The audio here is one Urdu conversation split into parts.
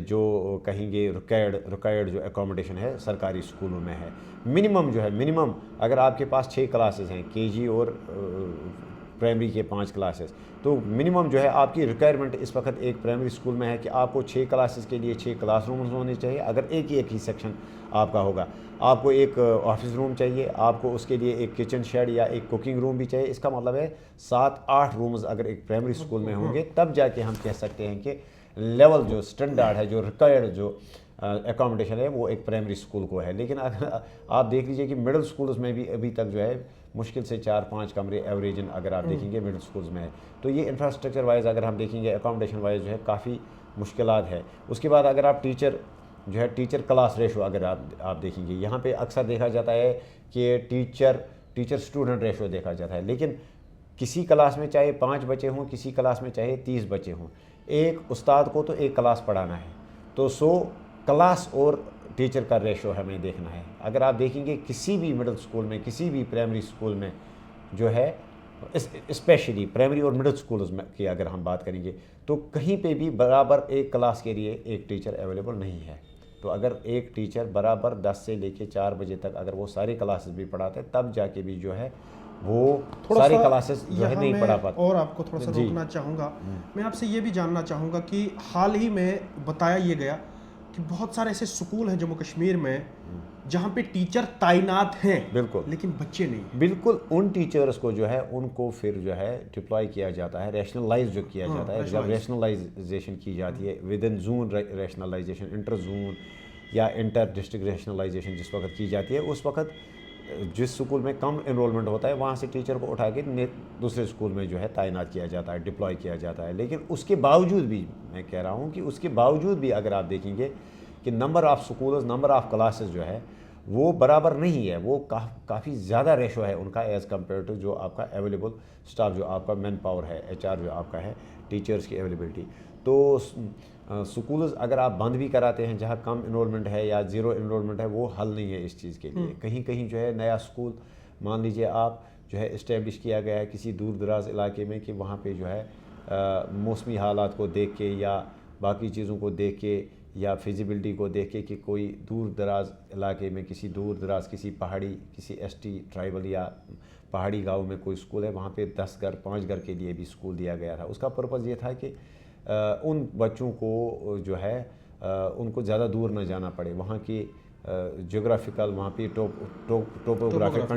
جو کہیں گے ریکوائرڈ جو اکوموڈیشن ہے سرکاری اسکولوں میں ہے. منیمم جو ہے منیمم اگر آپ کے پاس 6 کلاسز ہیں KG اور پرائمری کے 5 کلاسز, تو منیمم جو ہے آپ کی ریکوائرمنٹ اس وقت ایک پرائمری اسکول میں ہے کہ آپ کو 6 کلاسز کے لیے 6 کلاس رومز ہونے چاہیے. اگر ایک ہی سیکشن آپ کا ہوگا, آپ کو ایک آفس روم چاہیے, آپ کو اس کے لیے ایک کچن شیڈ یا ایک کوکنگ روم بھی چاہیے. اس کا مطلب ہے 7-8 رومز اگر ایک پرائمری اسکول میں ہوں گے, تب جا کے ہم کہہ سکتے ہیں کہ لیول جو اسٹینڈرڈ ہے, جو ریکوائرڈ جو اکوموڈیشن ہے وہ ایک پرائمری اسکول کو ہے. لیکن اگر آپ دیکھ لیجئے کہ مڈل اسکولز میں بھی ابھی تک جو ہے مشکل سے 4-5 کمرے ایوریجن اگر آپ دیکھیں گے مڈل اسکولز میں ہے. تو یہ انفراسٹرکچر وائز اگر ہم دیکھیں گے اکوموڈیشن وائز جو ہے کافی مشکلات ہے. اس کے بعد اگر آپ ٹیچر کلاس ریشو اگر آپ دیکھیں گے, یہاں پہ اکثر دیکھا جاتا ہے کہ ٹیچر اسٹوڈنٹ ریشو دیکھا جاتا ہے. لیکن کسی کلاس میں چاہے 5 بچے ہوں, کسی کلاس میں چاہے 30 بچے ہوں, ایک استاد کو تو ایک کلاس پڑھانا ہے. تو کلاس اور ٹیچر کا ریشو ہمیں دیکھنا ہے. اگر آپ دیکھیں گے کسی بھی مڈل اسکول میں, کسی بھی پرائمری اسکول میں جو ہے, اسپیشلی پرائمری اور مڈل اسکولز میں کی اگر ہم بات کریں گے, تو کہیں پہ بھی برابر ایک کلاس کے لیے ایک ٹیچر اویلیبل نہیں ہے. تو اگر ایک ٹیچر برابر 10 سے لے کے 4 بجے تک اگر وہ ساری کلاسز بھی پڑھاتے ہیں, تب جا کے بھی جو ہے وہ ساری کلاسز جو ہے نہیں پڑھا پاتے. اور آپ کو تھوڑا سا روکنا چاہوں گا, میں آپ سے یہ بھی جاننا چاہوں گا کہ حال ہی میں بتایا یہ گیا کہ بہت سارے ایسے سکول ہیں جموں کشمیر میں جہاں پہ ٹیچر تعینات ہیں, بالکل, لیکن بچے نہیں. بالکل ان ٹیچرز کو جو ہے ان کو پھر جو ہے ڈپلائی کیا جاتا ہے, ریشنلائز جو کیا جاتا ہے. جب ریشنلائزیشن کی جاتی ہے within zone rationalisation, inter zone یا انٹر ڈسٹرکٹ ریشنلائزیشن جس وقت کی جاتی ہے, اس وقت جس اسکول میں کم انرولمنٹ ہوتا ہے وہاں سے ٹیچر کو اٹھا کے دوسرے اسکول میں جو ہے تعینات کیا جاتا ہے, ڈپلائی کیا جاتا ہے. لیکن اس کے باوجود بھی میں کہہ رہا ہوں کہ اس کے باوجود بھی اگر آپ دیکھیں گے کہ number of schools, number of classes جو ہے وہ برابر نہیں ہے. وہ کافی زیادہ ریشو ہے ان کا ایز کمپیئر ٹو جو آپ کا اویلیبل اسٹاف, جو آپ کا مین پاور ہے, HR جو آپ کا ہے, ٹیچرز کی اویلیبلٹی. تو سکولز اگر آپ بند بھی کراتے ہیں جہاں کم انرولمنٹ ہے یا زیرو انرولمنٹ ہے, وہ حل نہیں ہے اس چیز کے لیے. کہیں کہیں جو ہے نیا اسکول مان لیجئے آپ جو ہے اسٹیبلش کیا گیا ہے کسی دور دراز علاقے میں, کہ وہاں پہ جو ہے موسمی حالات کو دیکھ کے یا باقی چیزوں کو دیکھ کے یا فیزیبلٹی کو دیکھ کے کہ کوئی دور دراز علاقے میں, کسی دور دراز کسی پہاڑی, کسی ST ٹرائبل یا پہاڑی گاؤں میں کوئی اسکول ہے, وہاں پہ 10 گھر 5 گھر کے لیے بھی اسکول دیا گیا تھا. اس کا پرپز یہ تھا کہ ان بچوں کو جو ہے ان کو زیادہ دور نہ جانا پڑے, وہاں کی جغرافیکل, وہاں پہ ٹوپوگرافک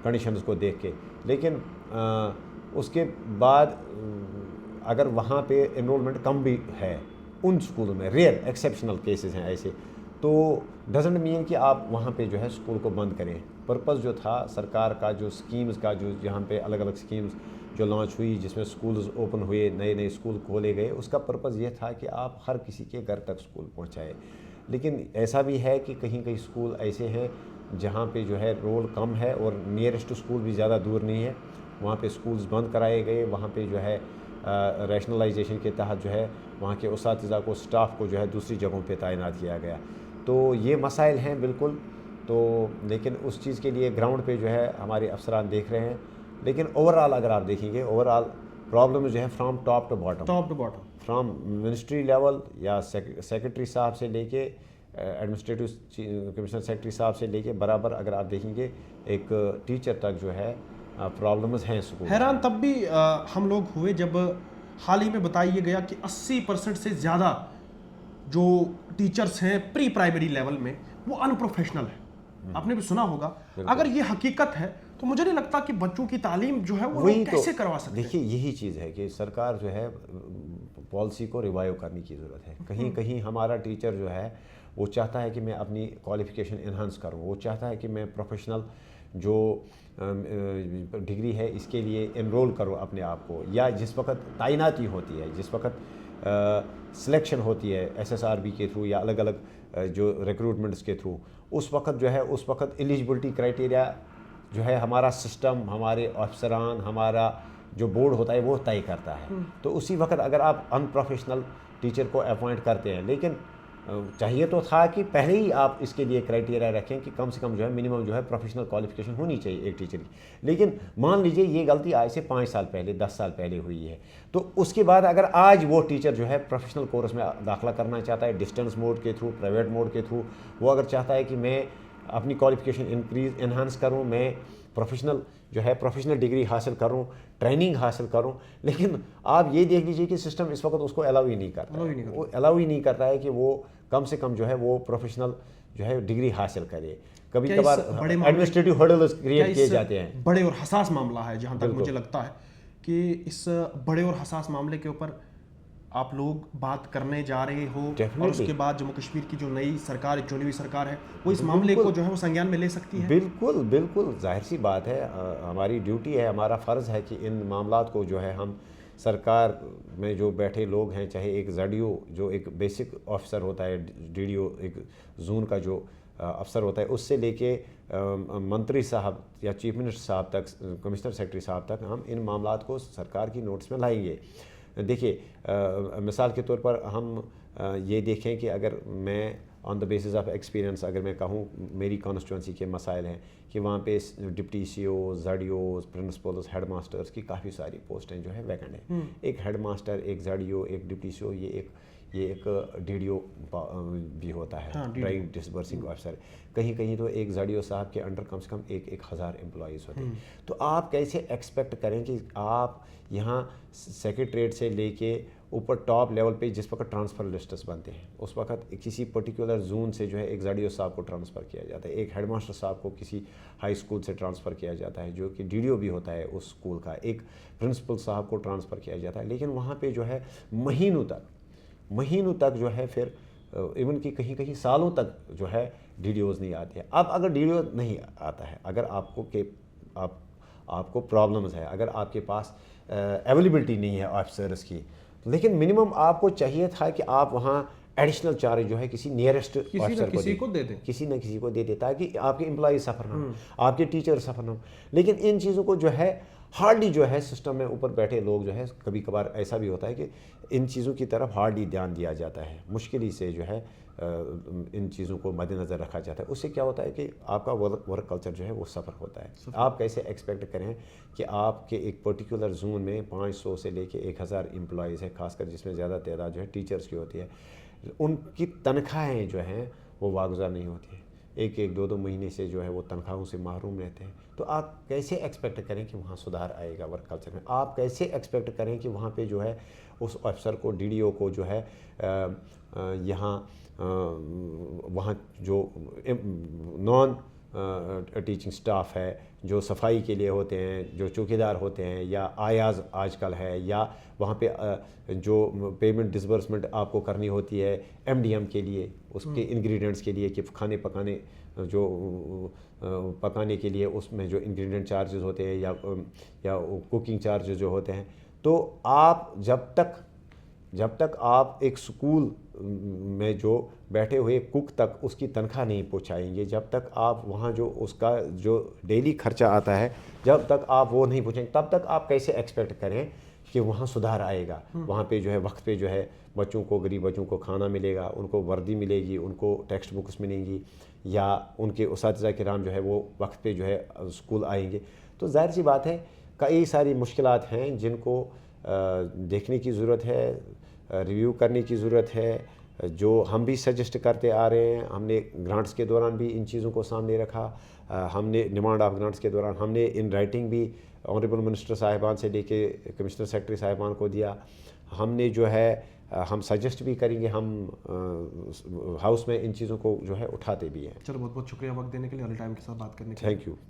کنڈیشنز کو دیکھ کے. لیکن اس کے بعد اگر وہاں پہ انرولمنٹ کم بھی ہے ان سکولوں میں, ریئر ایکسیپشنل کیسز ہیں ایسے, تو ڈزنٹ مین کہ آپ وہاں پہ جو ہے اسکول کو بند کریں. پرپز جو تھا سرکار کا, جو اسکیمز کا, جو یہاں پہ الگ الگ اسکیمز جو لانچ ہوئی, جس میں اسکولز اوپن ہوئے, نئے نئے اسکول کھولے گئے, اس کا پرپز یہ تھا کہ آپ ہر کسی کے گھر تک اسکول پہنچائے. لیکن ایسا بھی ہے کہ کہیں کہیں اسکول ایسے ہیں جہاں پہ جو ہے رول کم ہے اور نیئرسٹ اسکول بھی زیادہ دور نہیں ہے, وہاں پہ اسکولز بند کرائے گئے. وہاں پہ جو ہے ریشنلائزیشن کے تحت جو ہے وہاں کے اساتذہ کو, اسٹاف کو جو ہے دوسری جگہوں پہ تعینات کیا گیا. تو یہ مسائل ہیں بالکل. تو لیکن اس چیز کے لیے گراؤنڈ پہ جو ہے ہمارے افسران دیکھ رہے ہیں. لیکن اوورآل اگر آپ دیکھیں گے, اوورآل پرابلم جو ہے from top to bottom, from ministry level یا سیکرٹری صاحب سے لے کے ایڈمنسٹریٹو کمشنر سیکرٹری صاحب سے لے کے برابر اگر آپ دیکھیں گے ایک ٹیچر تک جو ہے پرابلمز ہیں اسکول. حیران تب بھی ہم لوگ ہوئے جب حال ہی میں بتایا گیا کہ 80% سے زیادہ جو ٹیچرز ہیں پری پرائمری لیول میں وہ ان پروفیشنل ہیں. آپ نے بھی سنا ہوگا. اگر یہ حقیقت ہے تو مجھے نہیں لگتا کہ بچوں کی تعلیم جو ہے وہ کیسے کروا سکتے ہیں. دیکھیے یہی چیز ہے کہ سرکار جو ہے پالیسی کو ریوائیو کرنے کی ضرورت ہے. کہیں کہیں ہمارا ٹیچر جو ہے وہ چاہتا ہے کہ میں اپنی کوالیفیکیشن انہانس کروں, وہ چاہتا ہے کہ میں پروفیشنل جو ڈگری ہے اس کے لیے انرول کروں اپنے آپ کو, یا جس وقت تعیناتی ہوتی ہے, جس وقت سلیکشن ہوتی ہے SSRB کے تھرو یا الگ الگ جو ریکروٹمنٹس کے تھرو, اس وقت جو ہے اس وقت ایلیجبلٹی کرائٹیریا جو ہے ہمارا سسٹم, ہمارے افسران, ہمارا جو بورڈ ہوتا ہے وہ طے کرتا ہے. تو اسی وقت اگر آپ ان پروفیشنل ٹیچر کو اپوائنٹ کرتے ہیں, لیکن چاہیے تو تھا کہ پہلے ہی آپ اس کے لیے کرائٹیریا رکھیں کہ کم سے کم جو ہے منیمم جو ہے پروفیشنل کوالیفیکیشن ہونی چاہیے ایک ٹیچر کی. لیکن مان لیجئے یہ غلطی آج سے 5 سال پہلے 10 سال پہلے ہوئی ہے, تو اس کے بعد اگر آج وہ ٹیچر جو ہے پروفیشنل کورس میں داخلہ کرنا چاہتا ہے ڈسٹینس موڈ کے تھرو, پرائیویٹ موڈ کے تھرو, وہ اگر چاہتا ہے کہ میں اپنی کوالیفیکیشن انہانس کروں, میں پروفیشنل ڈگری حاصل کروں, ٹریننگ حاصل کروں, لیکن آپ یہ دیکھ لیجئے کہ سسٹم اس وقت اس کو الاؤ ہی نہیں کرتا, وہ الاؤ ہی نہیں کرتا ہے کہ وہ کم سے کم جو ہے وہ پروفیشنل جو ہے ڈگری حاصل کرے. کبھی کبھار ایڈمنسٹریٹو ہرڈلز کریٹ کیے جاتے ہیں. بڑے اور حساس معاملہ ہے جہاں تک مجھے لگتا ہے کہ اس بڑے اور حساس معاملے کے اوپر آپ لوگ بات کرنے جا رہے ہو, اور اس کے بعد جموں کشمیر کی جو نئی سرکار, چنی سرکار ہے, وہ اس معاملے کو جو ہے وہ سنگیان میں لے سکتی ہے. بالکل بالکل ظاہر سی بات ہے, ہماری ڈیوٹی ہے, ہمارا فرض ہے کہ ان معاملات کو جو ہے ہم سرکار میں جو بیٹھے لوگ ہیں, چاہے ایک زڈیو جو ایک بیسک آفیسر ہوتا ہے, ڈی ڈی او ایک زون کا جو افسر ہوتا ہے, اس سے لے کے منتری صاحب یا چیف منسٹر صاحب تک, کمشنر سیکرٹری صاحب تک, ہم ان معاملات کو سرکار کی نوٹس میں لائیں گے. دیکھیے مثال کے طور پر ہم یہ دیکھیں کہ اگر میں آن دا بیسس آف ایکسپیرینس اگر میں کہوں میری کانسٹیچوئنسی کے مسائل ہیں کہ وہاں پہ deputy C Os, Z Os, principals, headmasters کی کافی ساری پوسٹیں جو ہے ویکنٹ ہیں. ایک ہیڈ ماسٹر, ایک زڈ او, ایک ڈپٹی سی او, یہ ایک ڈی ڈی او بھی ہوتا ہے, ڈرائنگ ڈسبرسنگ آفیسر. کہیں کہیں تو ایک زڈ او صاحب کے انڈر کم سے کم 1,000 امپلائیز ہوتے ہیں. تو آپ کیسے ایکسپیکٹ کریں کہ آپ یہاں سیکریٹریٹ سے لے کے اوپر ٹاپ لیول پہ جس وقت ٹرانسفر لسٹس بنتے ہیں, اس وقت کسی پرٹیکولر زون سے جو ہے ایک زڈ او صاحب کو ٹرانسفر کیا جاتا ہے, ایک ہیڈ ماسٹر صاحب کو کسی ہائی اسکول سے ٹرانسفر کیا جاتا ہے جو کہ ڈی ڈی او بھی ہوتا ہے اس اسکول کا, ایک پرنسپل صاحب کو ٹرانسفر کیا جاتا ہے. لیکن وہاں پہ جو ہے مہینوں تک جو ہے پھر ایون کہ کہیں کہیں سالوں تک جو ہے ڈی ڈی اوز نہیں آتے ہیں. اب اگر ڈی ڈی او نہیں آتا ہے, اگر آپ کو پرابلمز ہے, اگر آپ کے پاس اویلیبلٹی نہیں ہے آفیسرس کی, لیکن منیمم آپ کو چاہیے تھا کہ آپ وہاں ایڈیشنل چارج جو ہے کسی نیئرسٹ آفیسر کو دے دیں, کسی نہ کسی کو دے دیں, تاکہ آپ کے امپلائی سفر نہ ہوں, آپ کے ٹیچر سفر نہ ہوں. لیکن ان چیزوں کو جو ہے ہارڈلی جو ہے سسٹم میں اوپر بیٹھے لوگ جو ہے, کبھی کبھار ایسا بھی ہوتا ہے کہ ان چیزوں کی طرف ہارڈلی دھیان دیا جاتا ہے, مشکل ہی سے جو ہے ان چیزوں کو مد نظر رکھا جاتا ہے. اس سے کیا ہوتا ہے کہ آپ کا ورک کلچر جو ہے وہ سفر ہوتا ہے. آپ کیسے ایکسپیکٹ کریں کہ آپ کے ایک پرٹیکولر زون میں 500 سے لے کے 1,000 امپلائیز ہیں, خاص کر جس میں زیادہ تعداد جو ہے ٹیچرز کی ہوتی ہے, ان کی تنخواہیں جو ہیں وہ واگزار نہیں ہوتی ہیں, 1-2 مہینے سے جو ہے وہ تنخواہوں سے محروم رہتے ہیں. تو آپ کیسے ایکسپیکٹ کریں کہ وہاں سدھار آئے گا ورک کلچر میں؟ آپ کیسے ایکسپیکٹ کریں کہ وہاں پہ جو ہے اس افسر کو, ڈی ڈی او کو جو ہے وہاں جو نان ٹیچنگ سٹاف ہے, جو صفائی کے لیے ہوتے ہیں, جو چوکیدار ہوتے ہیں, یا آیاز آج کل ہے, یا وہاں پہ جو پیمنٹ ڈسبرسمنٹ آپ کو کرنی ہوتی ہے ایم ڈی ایم کے لیے, اس کے انگریڈینٹس کے لیے, کہ کھانے پکانے کے لیے اس میں جو انگریڈینٹ چارجز ہوتے ہیں یا کوکنگ چارجز جو ہوتے ہیں. تو آپ جب تک آپ ایک سکول میں جو بیٹھے ہوئے کک تک اس کی تنخواہ نہیں پہنچائیں گے, جب تک آپ وہاں جو اس کا جو ڈیلی خرچہ آتا ہے جب تک آپ وہ نہیں پہنچیں گے, تب تک آپ کیسے ایکسپیکٹ کریں کہ وہاں سدھار آئے گا؟ وہاں پہ جو ہے وقت پہ جو ہے بچوں کو, غریب بچوں کو کھانا ملے گا, ان کو وردی ملے گی, ان کو ٹیکسٹ بکس ملیں گی, یا ان کے اساتذہ کرام جو ہے وہ وقت پہ جو ہے اسکول آئیں گے. تو ظاہر سی بات ہے کئی ساری مشکلات ہیں جن کو دیکھنے کی ضرورت ہے, ریویو کرنے کی ضرورت ہے, جو ہم بھی سجیسٹ کرتے آ رہے ہیں. ہم نے گرانٹس کے دوران بھی ان چیزوں کو سامنے رکھا, ہم نے ڈیمانڈ آف گرانٹس کے دوران ہم نے ان رائٹنگ بھی آنریبل منسٹر صاحبان سے لے کے کمشنر سیکرٹری صاحبان کو دیا. ہم نے جو ہے ہم سجیسٹ بھی کریں گے, ہم ہاؤس میں ان چیزوں کو جو ہے اٹھاتے بھی ہیں. چلو, بہت بہت شکریہ وقت دینے کے لیے اور ٹائم کے ساتھ بات کرنے کے لیے. Thank you.